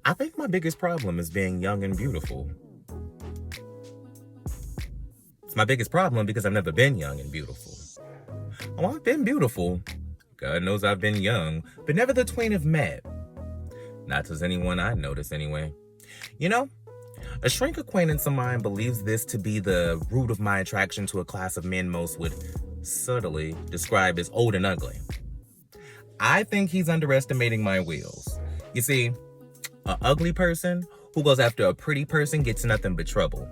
I think my biggest problem is being young and beautiful. It's my biggest problem because I've never been young and beautiful. Oh, I've been beautiful. God knows I've been young, but never the twain have met. Not as anyone I notice anyway. You know, a shrink acquaintance of mine believes this to be the root of my attraction to a class of men most would subtly describe as old and ugly. I think he's underestimating my wheels. You see, an ugly person who goes after a pretty person gets nothing but trouble.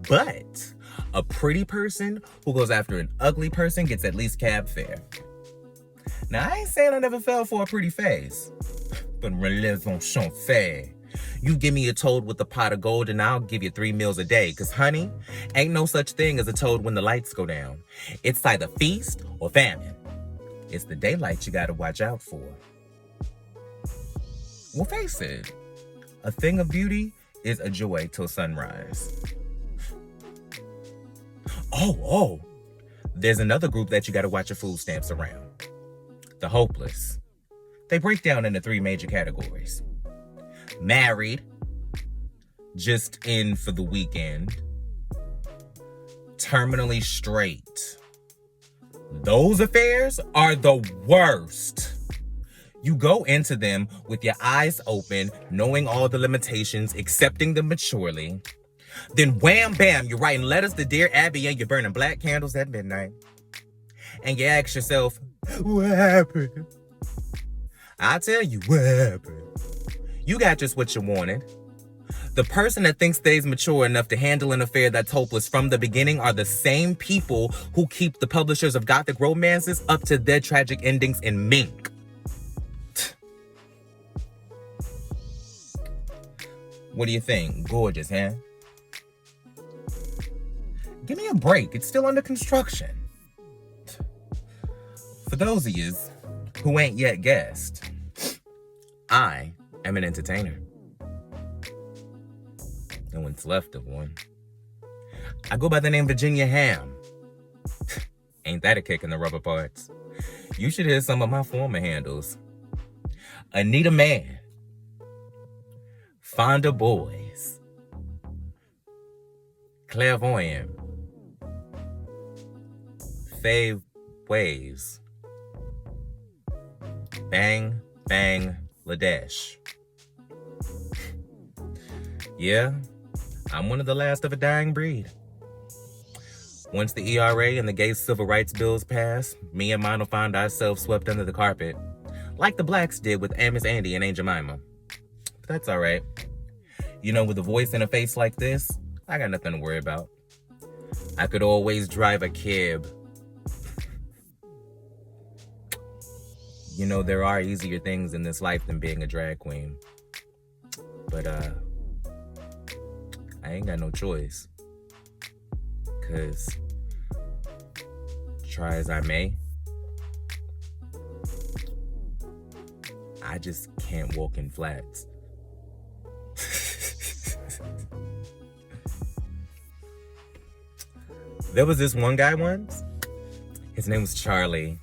But a pretty person who goes after an ugly person gets at least cab fare. Now, I ain't saying I never fell for a pretty face, but raison fait. You give me a toad with a pot of gold and I'll give you 3 meals a day. Cause honey, ain't no such thing as a toad when the lights go down. It's either feast or famine. It's the daylight you gotta watch out for. Well, face it, a thing of beauty is a joy till sunrise. Oh, there's another group that you gotta watch your food stamps around. The hopeless. They break down into 3 major categories. Married, just in for the weekend, terminally straight. Those affairs are the worst. You go into them with your eyes open, knowing all the limitations, accepting them maturely. Then wham bam, you're writing letters to Dear Abby and you're burning black candles at midnight. And you ask yourself, what happened? I'll tell you what happened. You got just what you wanted. The person that thinks they's mature enough to handle an affair that's hopeless from the beginning are the same people who keep the publishers of gothic romances up to their tragic endings in mink. What do you think? Gorgeous, huh? Give me a break. It's still under construction. For those of you who ain't yet guessed, I am an entertainer. No one's left of one. I go by the name Virginia Ham. Ain't that a kick in the rubber parts? You should hear some of my former handles. Anita Man. Fonda Boys. Clairvoyant. Fave Waves. Bang, bang, Ladesh. Yeah, I'm one of the last of a dying breed. Once the ERA and the gay civil rights bills pass, me and mine will find ourselves swept under the carpet, like the blacks did with Amos Andy and Aunt Jemima. But that's all right. You know, with a voice and a face like this, I got nothing to worry about. I could always drive a cab. You know, there are easier things in this life than being a drag queen. But, I ain't got no choice. 'Cause, try as I may, I just can't walk in flats. There was this one guy once. His name was Charlie.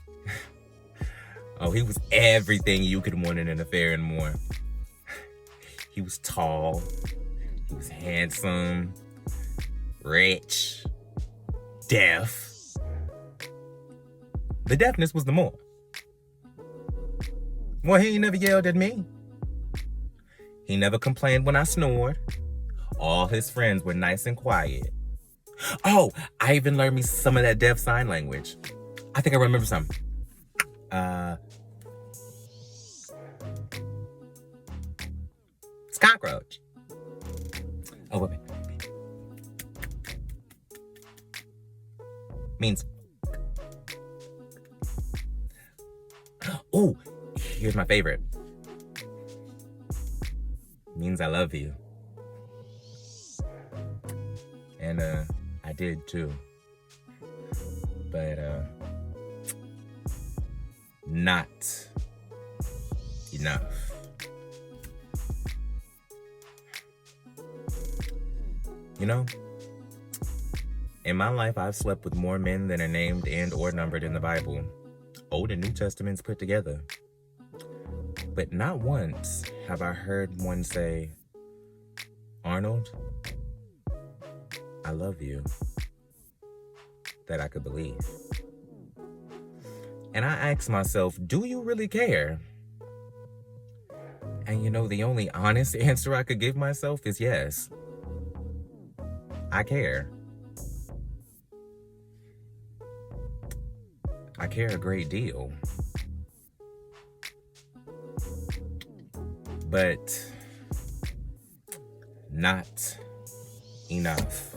Oh, he was everything you could want in an affair and more. He was tall. He was handsome. Rich. Deaf. The deafness was the more. Well, he never yelled at me. He never complained when I snored. All his friends were nice and quiet. Oh, I even learned me some of that deaf sign language. I think I remember some. It's cockroach. Oh, wait. Means. Oh, here's my favorite. Means I love you. And I did too. But not enough. You know, in my life, I've slept with more men than are named and or numbered in the Bible, Old and New Testaments put together. But not once have I heard one say, Arnold, I love you, that I could believe. And I ask myself, do you really care? And the only honest answer I could give myself is yes. I care. I care a great deal. But not enough.